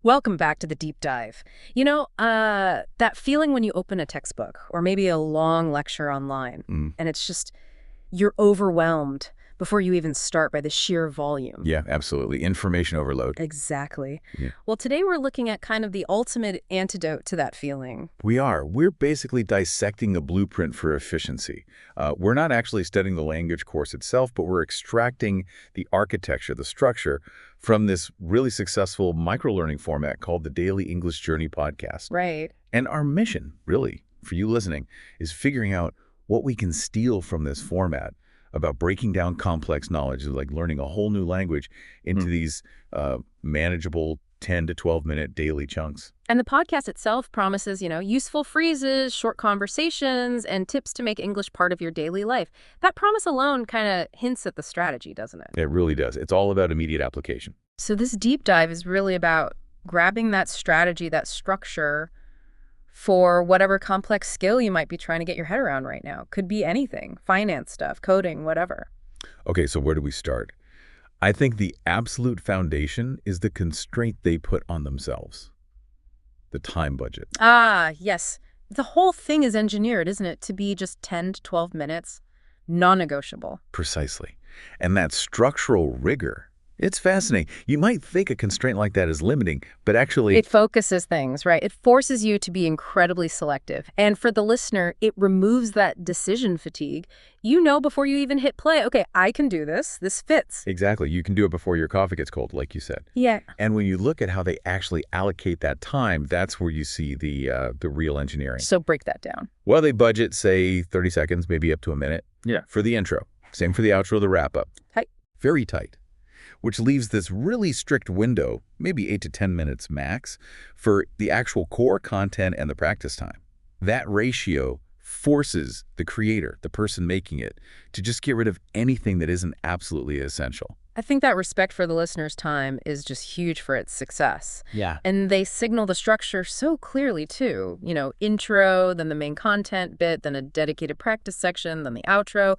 Welcome back to the deep dive. That feeling when you open a textbook or maybe a long lecture online, Mm. and it's just you're overwhelmed before you even start by the sheer volume. Yeah, absolutely. Information overload. Exactly. Yeah. Well, today we're looking at kind of the ultimate antidote to that feeling. We are. We're basically dissecting a blueprint for efficiency. We're not actually studying the language course itself, but we're extracting the architecture, the structure, from this really successful micro-learning format called the Daily English Journey podcast. Right. And our mission, really, for you listening, is figuring out what we can steal from this format about breaking down complex knowledge, like learning a whole new language into these manageable 10 to 12-minute daily chunks. And the podcast itself promises, useful phrases, short conversations, and tips to make English part of your daily life. That promise alone kind of hints at the strategy, doesn't it? It really does. It's all about immediate application. So this deep dive is really about grabbing that strategy, that structure for whatever complex skill you might be trying to get your head around right now. Could be anything, finance stuff, coding, whatever. Okay, so where do we start? I think the absolute foundation is the constraint they put on themselves. The time budget. Ah, yes. The whole thing is engineered, isn't it, to be just 10 to 12 minutes, non-negotiable. Precisely. And that structural rigor, it's fascinating. You might think a constraint like that is limiting, but actually... It focuses things, right? It forces you to be incredibly selective. And for the listener, it removes that decision fatigue. You know before you even hit play, okay, I can do this. This fits. Exactly. You can do it before your coffee gets cold, like you said. Yeah. And when you look at how they actually allocate that time, that's where you see the real engineering. So break that down. Well, they budget, say, 30 seconds, maybe up to a minute. Yeah. For the intro. Same for the outro, the wrap-up. Tight. Very tight. Which leaves this really strict window, maybe 8 to 10 minutes max, for the actual core content and the practice time. That ratio forces the creator, the person making it, to just get rid of anything that isn't absolutely essential. I think that respect for the listener's time is just huge for its success. Yeah. And they signal the structure so clearly, too. Intro, then the main content bit, then a dedicated practice section, then the outro.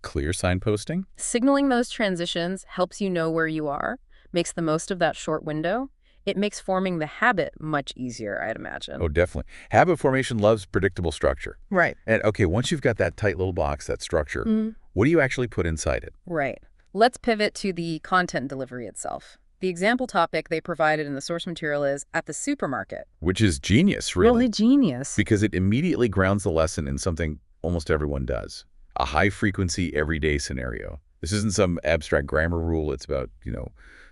Clear signposting? Signaling those transitions helps you know where you are, makes the most of that short window. It makes forming the habit much easier, I'd imagine. Oh, definitely. Habit formation loves predictable structure. Right. And okay, once you've got that tight little box, that structure, what do you actually put inside it? Right. Let's pivot to the content delivery itself. The example topic they provided in the source material is at the supermarket. Which is genius, really. Really genius. Because it immediately grounds the lesson in something almost everyone does. A high-frequency, everyday scenario. This isn't some abstract grammar rule. It's about,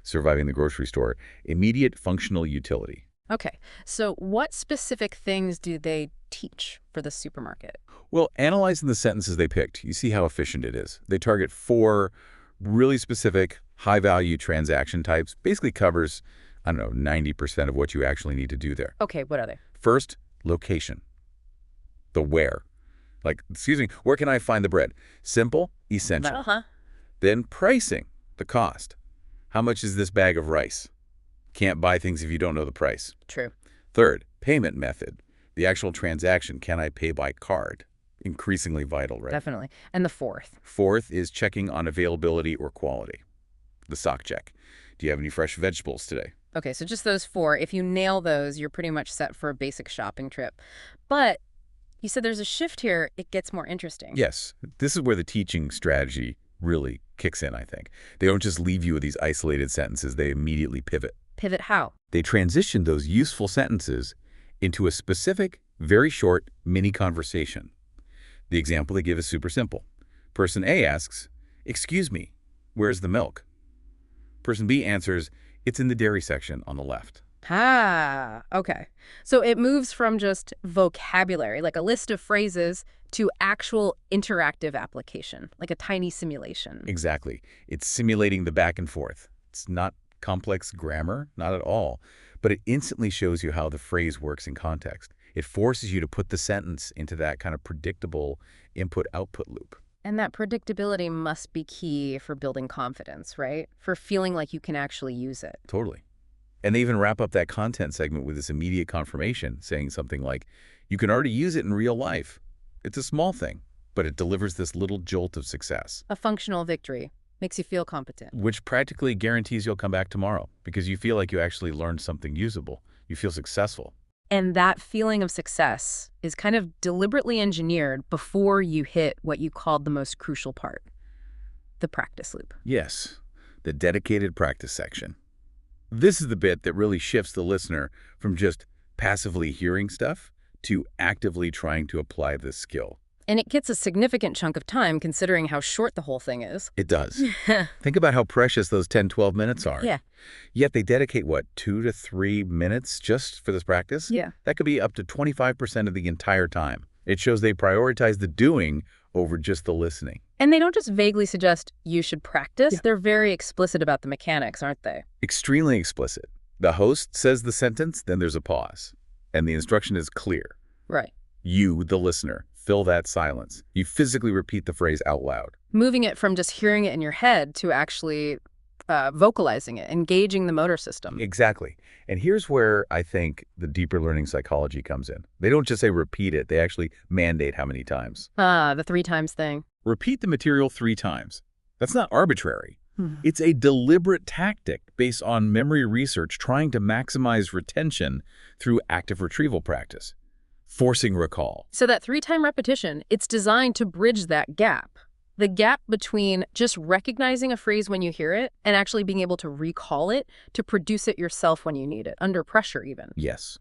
surviving the grocery store. Immediate functional utility. Okay, so what specific things do they teach for the supermarket? Well, analyzing the sentences they picked, you see how efficient it is. They target 4 really specific, high-value transaction types. Basically covers, 90% of what you actually need to do there. Okay, what are they? First, location. The where. Like, excuse me, where can I find the bread? Simple, essential. Uh-huh. Then pricing, the cost. How much is this bag of rice? Can't buy things if you don't know the price. True. Third, payment method. The actual transaction, can I pay by card? Increasingly vital, right? Definitely. And the fourth? Fourth is checking on availability or quality. The sock check. Do you have any fresh vegetables today? Okay, so just those 4. If you nail those, you're pretty much set for a basic shopping trip. But you said there's a shift here. It gets more interesting. Yes. This is where the teaching strategy really kicks in, I think. They don't just leave you with these isolated sentences. They immediately pivot. Pivot how? They transition those useful sentences into a specific, very short mini conversation. The example they give is super simple. Person A asks, "Excuse me, where's the milk?" Person B answers, "It's in the dairy section on the left." Ah, okay. So it moves from just vocabulary, like a list of phrases, to actual interactive application, like a tiny simulation. Exactly. It's simulating the back and forth. It's not complex grammar, not at all, but it instantly shows you how the phrase works in context. It forces you to put the sentence into that kind of predictable input-output loop. And that predictability must be key for building confidence, right? For feeling like you can actually use it. Totally. And they even wrap up that content segment with this immediate confirmation, saying something like, you can already use it in real life. It's a small thing, but it delivers this little jolt of success. A functional victory. Makes you feel competent. which practically guarantees you'll come back tomorrow because you feel like you actually learned something usable. You feel successful. And that feeling of success is kind of deliberately engineered before you hit what you called the most crucial part, the practice loop. Yes, the dedicated practice section. This is the bit that really shifts the listener from just passively hearing stuff to actively trying to apply this skill. And it gets a significant chunk of time considering how short the whole thing is. It does. Think about how precious those 10, 12 minutes are. Yeah. Yet they dedicate, what, 2 to 3 minutes just for this practice? Yeah. That could be up to 25% of the entire time. It shows they prioritize the doing over just the listening. And they don't just vaguely suggest you should practice. Yeah. They're very explicit about the mechanics, aren't they? Extremely explicit. The host says the sentence, then there's a pause. And the instruction is clear. Right. You, the listener, fill that silence. You physically repeat the phrase out loud. Moving it from just hearing it in your head to actually vocalizing it, engaging the motor system. Exactly. And here's where I think the deeper learning psychology comes in. They don't just say repeat it, they actually mandate how many times. The 3 times thing. Repeat the material 3 times. That's not arbitrary. It's a deliberate tactic based on memory research trying to maximize retention through active retrieval practice, forcing recall. So that 3-time repetition, it's designed to bridge that gap. The gap between just recognizing a phrase when you hear it and actually being able to recall it to produce it yourself when you need it, under pressure even. Yes.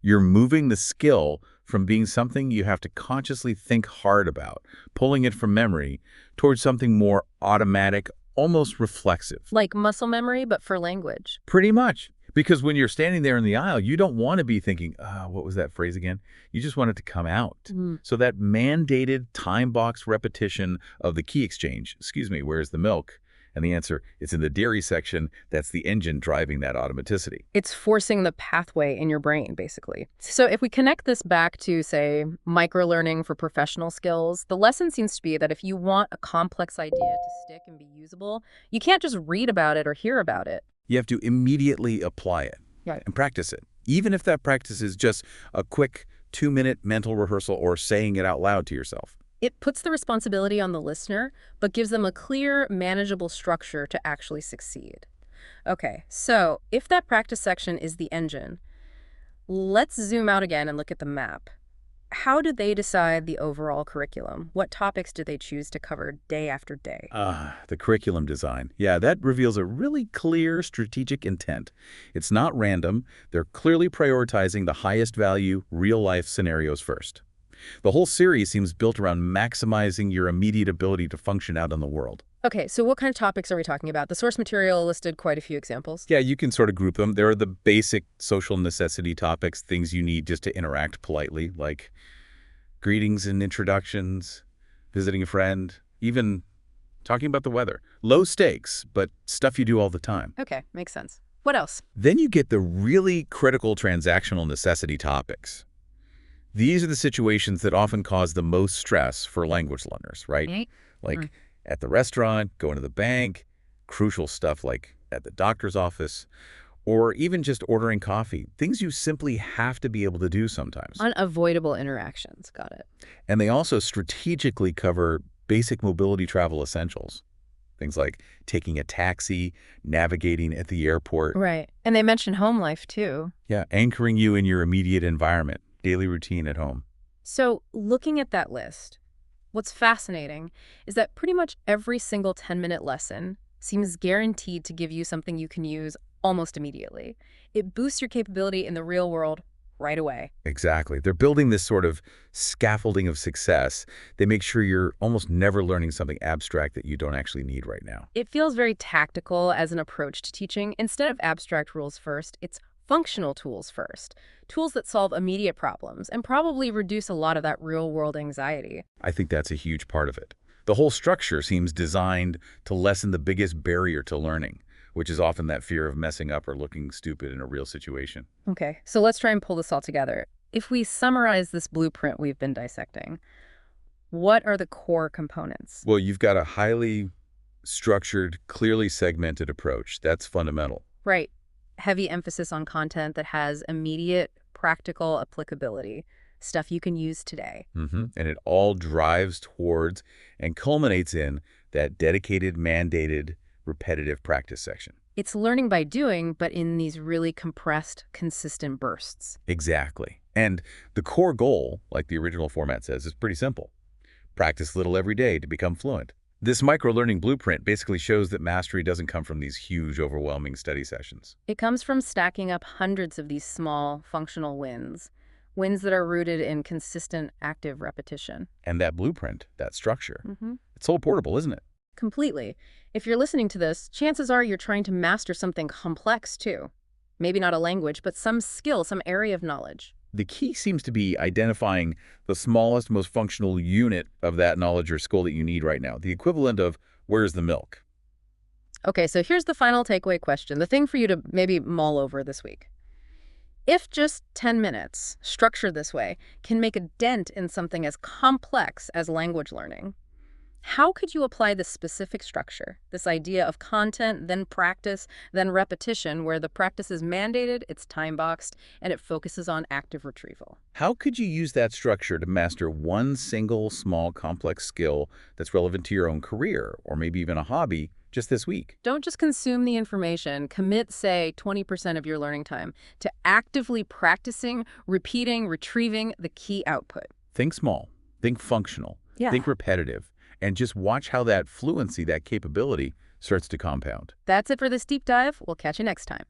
You're moving the skill from being something you have to consciously think hard about, pulling it from memory, towards something more automatic, almost reflexive. Like muscle memory, but for language. Pretty much. Because when you're standing there in the aisle, you don't want to be thinking, what was that phrase again? You just want it to come out. So that mandated time box repetition of the key exchange, excuse me, where's the milk? And the answer, it's in the dairy section. That's the engine driving that automaticity. It's forcing the pathway in your brain, basically. So if we connect this back to, say, microlearning for professional skills, the lesson seems to be that if you want a complex idea to stick and be usable, you can't just read about it or hear about it. You have to immediately apply it and practice it, even if that practice is just a quick 2-minute mental rehearsal or saying it out loud to yourself. It puts the responsibility on the listener, but gives them a clear, manageable structure to actually succeed. Okay, so if that practice section is the engine, let's zoom out again and look at the map. How do they decide the overall curriculum? What topics do they choose to cover day after day? The curriculum design. Yeah, that reveals a really clear strategic intent. It's not random. They're clearly prioritizing the highest value, real-life scenarios first. The whole series seems built around maximizing your immediate ability to function out in the world. Okay, so what kind of topics are we talking about? The source material listed quite a few examples. Yeah, you can sort of group them. There are the basic social necessity topics, things you need just to interact politely, like greetings and introductions, visiting a friend, even talking about the weather. Low stakes, but stuff you do all the time. Okay, makes sense. What else? Then you get the really critical transactional necessity topics. These are the situations that often cause the most stress for language learners, right? Like at the restaurant, going to the bank, crucial stuff like at the doctor's office, or even just ordering coffee, things you simply have to be able to do sometimes. Unavoidable interactions, got it. And they also strategically cover basic mobility travel essentials. Things like taking a taxi, navigating at the airport. Right. And they mention home life, too. Yeah, anchoring you in your immediate environment, daily routine at home. So looking at that list, what's fascinating is that pretty much every single 10-minute lesson seems guaranteed to give you something you can use almost immediately. It boosts your capability in the real world right away. Exactly. They're building this sort of scaffolding of success. They make sure you're almost never learning something abstract that you don't actually need right now. It feels very tactical as an approach to teaching. Instead of abstract rules first, it's functional tools first. Tools that solve immediate problems and probably reduce a lot of that real-world anxiety. I think that's a huge part of it. The whole structure seems designed to lessen the biggest barrier to learning, which is often that fear of messing up or looking stupid in a real situation. Okay, so let's try and pull this all together. If we summarize this blueprint we've been dissecting, what are the core components? Well, you've got a highly structured, clearly segmented approach. That's fundamental. Right. Heavy emphasis on content that has immediate, practical applicability, stuff you can use today. And it all drives towards and culminates in that dedicated, mandated, repetitive practice section. It's learning by doing, but in these really compressed, consistent bursts. Exactly. And the core goal, like the original format says, is pretty simple. Practice little every day to become fluent. This micro-learning blueprint basically shows that mastery doesn't come from these huge, overwhelming study sessions. It comes from stacking up hundreds of these small, functional wins, wins that are rooted in consistent, active repetition. And that blueprint, that structure, Mm-hmm. it's so portable, isn't it? Completely. If you're listening to this, chances are you're trying to master something complex too. Maybe not a language, but some skill, some area of knowledge. The key seems to be identifying the smallest, most functional unit of that knowledge or skill that you need right now, the equivalent of where's the milk? Okay, so here's the final takeaway question, the thing for you to maybe mull over this week. If just 10 minutes, structured this way, can make a dent in something as complex as language learning, how could you apply this specific structure, this idea of content, then practice, then repetition, where the practice is mandated, it's time-boxed, and it focuses on active retrieval? How could you use that structure to master one single, small, complex skill that's relevant to your own career, or maybe even a hobby, just this week? Don't just consume the information. Commit, say, 20% of your learning time to actively practicing, repeating, retrieving the key output. Think small, think functional, Yeah. think repetitive, and just watch how that fluency, that capability, starts to compound. That's it for this deep dive. We'll catch you next time.